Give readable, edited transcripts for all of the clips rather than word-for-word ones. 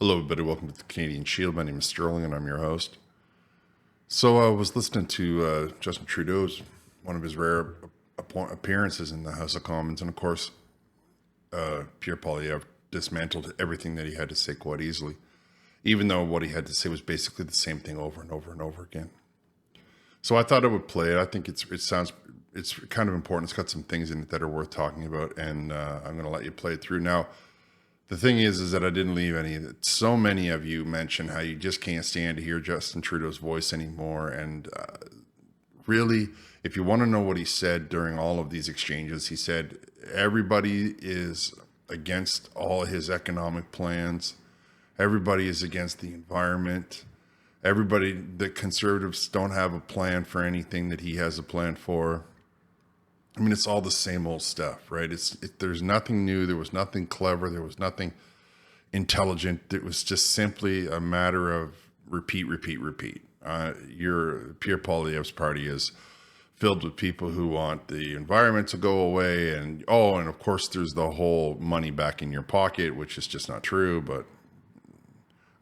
Hello, everybody. Welcome to the Canadian Shield. My name is Sterling, and I'm your host. So I was listening to Justin Trudeau's, one of his rare appearances in the House of Commons, and of course, Pierre Poilievre dismantled everything that he had to say quite easily, even though what he had to say was basically the same thing over and over and over again. So I thought I would play it. I think it's kind of important. It's got some things in it that are worth talking about, and I'm going to let you play it through now. The thing is that I didn't leave any of it. So many of you mentioned how you just can't stand to hear Justin Trudeau's voice anymore. And really, if you want to know what he said during all of these exchanges, he said everybody is against all of his economic plans. Everybody is against the environment. The conservatives don't have a plan for anything that he has a plan for. I mean, it's all the same old stuff, right? There's nothing new. There was nothing clever. There was nothing intelligent. It was just simply a matter of repeat. Your Pierre Poilievre's party is filled with people who want the environment to go away. And of course, there's the whole money back in your pocket, which is just not true, but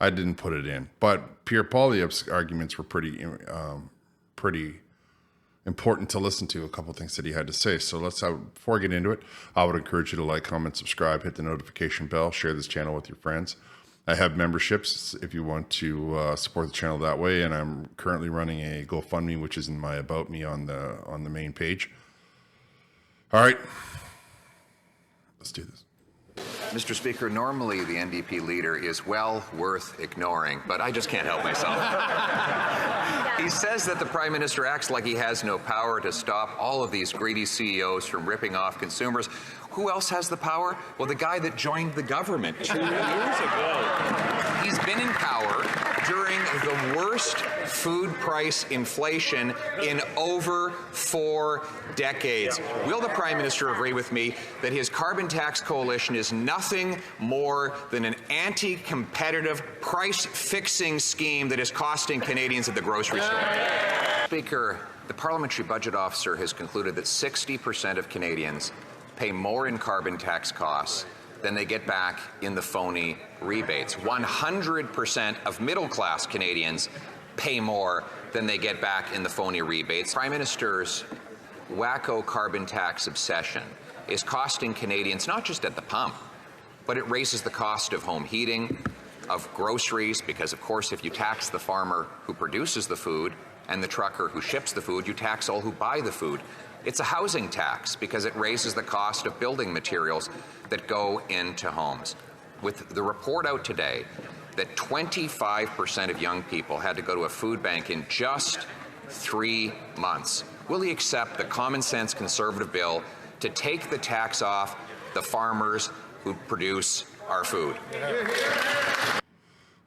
I didn't put it in. But Pierre Poilievre's arguments were pretty important to listen to, a couple of things that he had to say. So before I get into it, I would encourage you to like, comment, subscribe, hit the notification bell, share this channel with your friends. I have memberships if you want to support the channel that way, and I'm currently running a GoFundMe, which is in my About Me on the main page. All right, let's do this. Mr. Speaker, normally the NDP leader is well worth ignoring, but I just can't help myself. He says that the Prime Minister acts like he has no power to stop all of these greedy CEOs from ripping off consumers. Who else has the power? Well, the guy that joined the government 2 years ago. He's been in power during the worst food price inflation in over 4 decades. Will the Prime Minister agree with me that his carbon tax coalition is nothing more than an anti-competitive price-fixing scheme that is costing Canadians at the grocery store? Speaker, the Parliamentary Budget Officer has concluded that 60% of Canadians pay more in carbon tax costs than they get back in the phony rebates. 100% of middle-class Canadians pay more than they get back in the phony rebates. Prime Minister's wacko carbon tax obsession is costing Canadians not just at the pump, but it raises the cost of home heating, of groceries, because of course if you tax the farmer who produces the food and the trucker who ships the food, you tax all who buy the food. It's a housing tax because it raises the cost of building materials that go into homes. With the report out today that 25% of young people had to go to a food bank in just 3 months, will he accept the common sense Conservative bill to take the tax off the farmers who produce our food?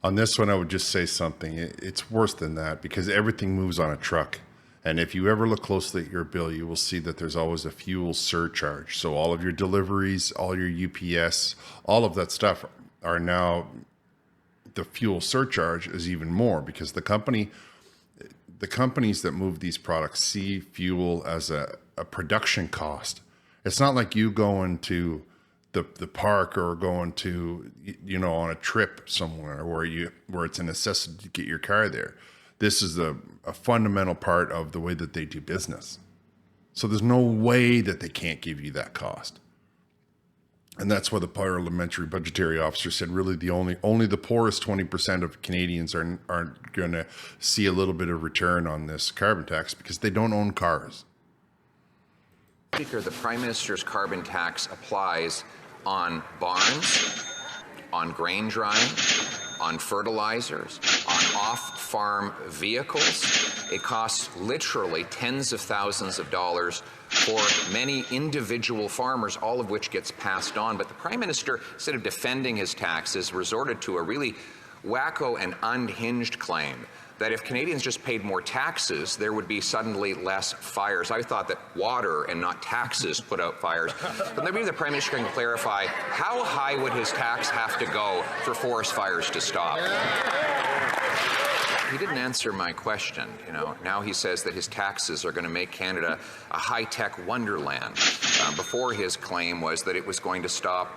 On this one, I would just say something. It's worse than that because everything moves on a truck. And if you ever look closely at your bill, you will see that there's always a fuel surcharge. So all of your deliveries, all your UPS, all of that stuff are now, the fuel surcharge is even more because the companies that move these products see fuel as a production cost. It's not like you going to the park or going to, on a trip somewhere where it's a necessity to get your car there. This is a fundamental part of the way that they do business. So there's no way that they can't give you that cost. And that's why the Parliamentary Budgetary Officer said really only the poorest 20% of Canadians are going to see a little bit of return on this carbon tax because they don't own cars. Speaker, the Prime Minister's carbon tax applies on barns, on grain drying, on fertilizers, on off-farm vehicles. It costs literally tens of thousands of dollars for many individual farmers, all of which gets passed on. But the Prime Minister, instead of defending his taxes, resorted to a really wacko and unhinged claim that if Canadians just paid more taxes, there would be suddenly less fires. I thought that water and not taxes put out fires. But maybe the Prime Minister can clarify, how high would his tax have to go for forest fires to stop? He didn't answer my question. Now he says that his taxes are going to make Canada a high-tech wonderland. Before, his claim was that it was going to stop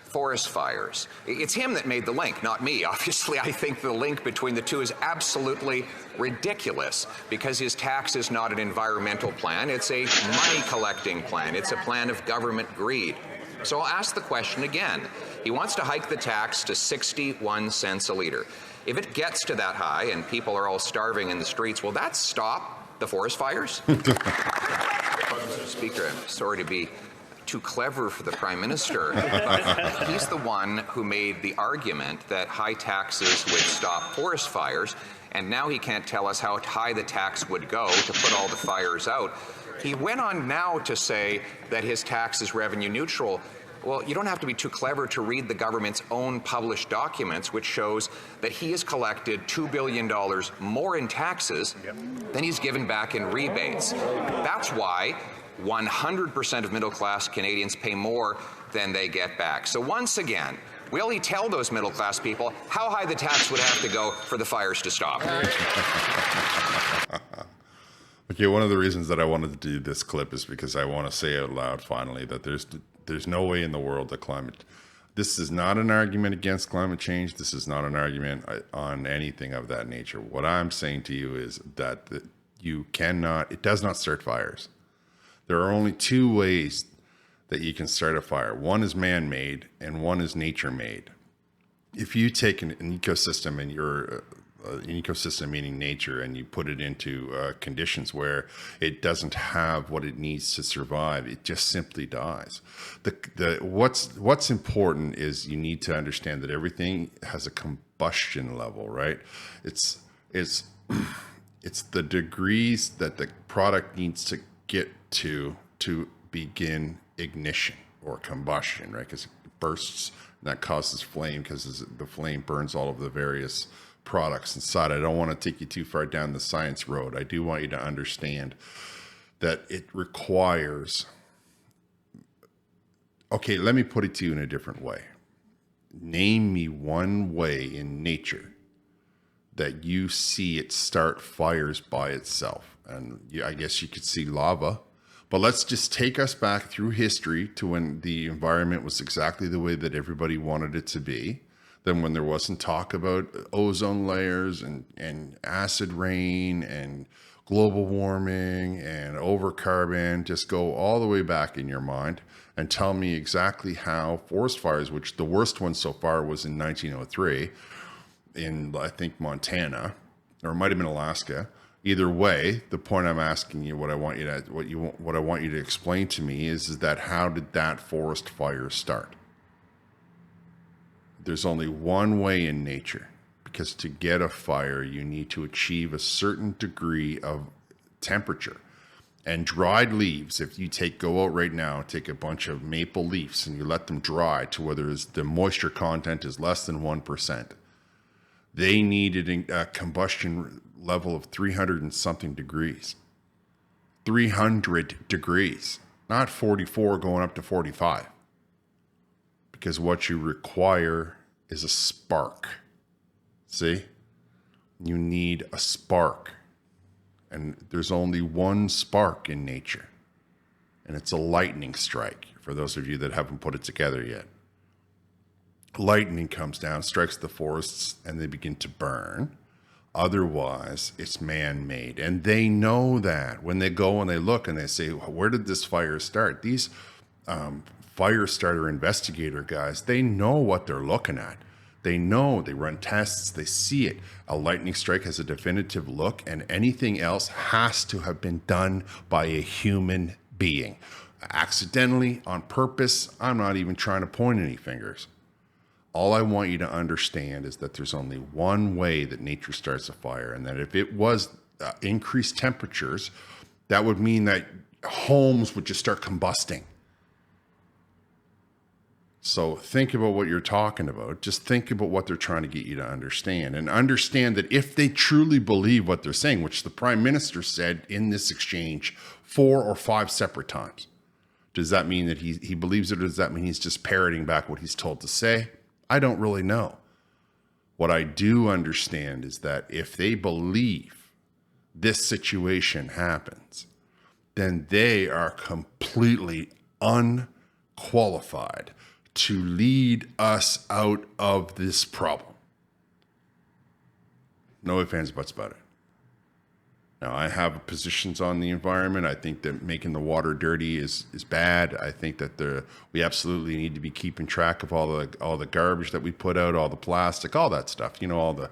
forest fires. It's him that made the link, not me. Obviously, I think the link between the two is absolutely ridiculous because his tax is not an environmental plan. It's a money collecting plan. It's a plan of government greed. So I'll ask the question again. He wants to hike the tax to 61 cents a litre. If it gets to that high and people are all starving in the streets, will that stop the forest fires? Mr. Speaker, I'm sorry to be too clever for the Prime Minister, but he's the one who made the argument that high taxes would stop forest fires, and now he can't tell us how high the tax would go to put all the fires out. He went on now to say that his tax is revenue neutral. Well, you don't have to be too clever to read the government's own published documents, which shows that he has collected $2 billion more in taxes than he's given back in rebates. That's why 100% of middle-class Canadians pay more than they get back. So once again, will he tell those middle-class people how high the tax would have to go for the fires to stop? Okay, one of the reasons that I wanted to do this clip is because I want to say out loud finally that there's no way in the world that this is not an argument against climate change. This is not an argument on anything of that nature. What I'm saying to you is that it does not start fires. There are only two ways that you can start a fire. One is man-made and one is nature-made. If you take an ecosystem and an ecosystem meaning nature, and you put it into conditions where it doesn't have what it needs to survive, it just simply dies. What's important is you need to understand that everything has a combustion level, right? It's the degrees that the product needs to get to begin ignition or combustion, right? Because it bursts and that causes flame, because the flame burns all of the various products inside. I don't want to take you too far down the science road. I do want you to understand that it requires, okay, let me put it to you in a different way. Name me one way in nature that you see it start fires by itself. And I guess you could see lava, but let's just take us back through history to when the environment was exactly the way that everybody wanted it to be. Then when there wasn't talk about ozone layers and acid rain and global warming and overcarbon, just go all the way back in your mind and tell me exactly how forest fires, which the worst one so far was in 1903 in, I think, Montana, or it might have been Alaska. Either way, the point I'm asking you, what I want you to explain to me is that how did that forest fire start? There's only one way in nature, because to get a fire, you need to achieve a certain degree of temperature. And dried leaves, if you go out right now, take a bunch of maple leaves and you let them dry to where the moisture content is less than 1%. They needed a combustion level of 300 and something degrees. 300 degrees, not 44 going up to 45. Because what you require is a spark. See? You need a spark. And there's only one spark in nature. And it's a lightning strike, for those of you that haven't put it together yet. Lightning comes down, strikes the forests, and they begin to burn. Otherwise, it's man-made. And they know that when they go and they look and they say, where did this fire start? These fire starter investigator guys, they know what they're looking at. They know, they run tests, they see it. A lightning strike has a definitive look, and anything else has to have been done by a human being. Accidentally, on purpose, I'm not even trying to point any fingers. All I want you to understand is that there's only one way that nature starts a fire, and that if it was increased temperatures, that would mean that homes would just start combusting. So think about what you're talking about. Just think about what they're trying to get you to understand, and understand that if they truly believe what they're saying, which the Prime Minister said in this exchange 4 or 5 separate times, does that mean that he believes it, or does that mean he's just parroting back what he's told to say? I don't really know. What I do understand is that if they believe this situation happens, then they are completely unqualified to lead us out of this problem. No ifs, ands, buts about it. Now, I have positions on the environment. I think that making the water dirty is bad. I think that we absolutely need to be keeping track of all the garbage that we put out, all the plastic, all that stuff. You know, all the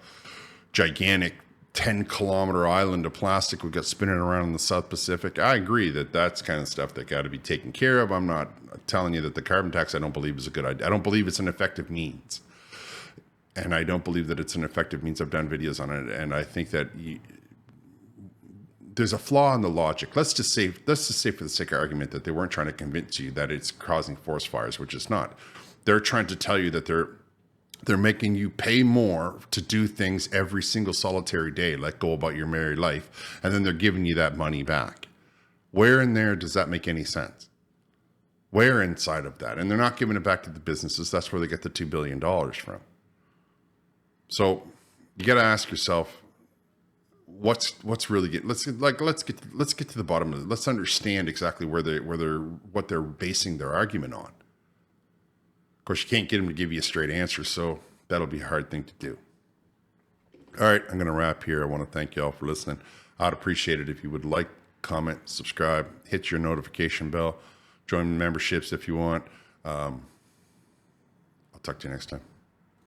gigantic 10-kilometer island of plastic we got spinning around in the South Pacific. I agree that that's kind of stuff that got to be taken care of. I'm not telling you that the carbon tax I don't believe is a good idea. I don't believe it's an effective means. And I don't believe that it's an effective means. I've done videos on it. And I think that there's a flaw in the logic. Let's just say for the sake of argument that they weren't trying to convince you that it's causing forest fires, which it's not. They're trying to tell you that they're making you pay more to do things every single solitary day, like go about your merry life, and then they're giving you that money back. Where in there does that make any sense? Where inside of that? And they're not giving it back to the businesses. That's where they get the $2 billion from. So you got to ask yourself, what's really getting, let's get to the bottom of it. Let's understand exactly what they're basing their argument on. Of course, you can't get them to give you a straight answer, so that'll be a hard thing to do. All right, I'm going to wrap here. I want to thank you all for listening. I'd appreciate it if you would like, comment, subscribe, hit your notification bell, join memberships if you want. I'll talk to you next time.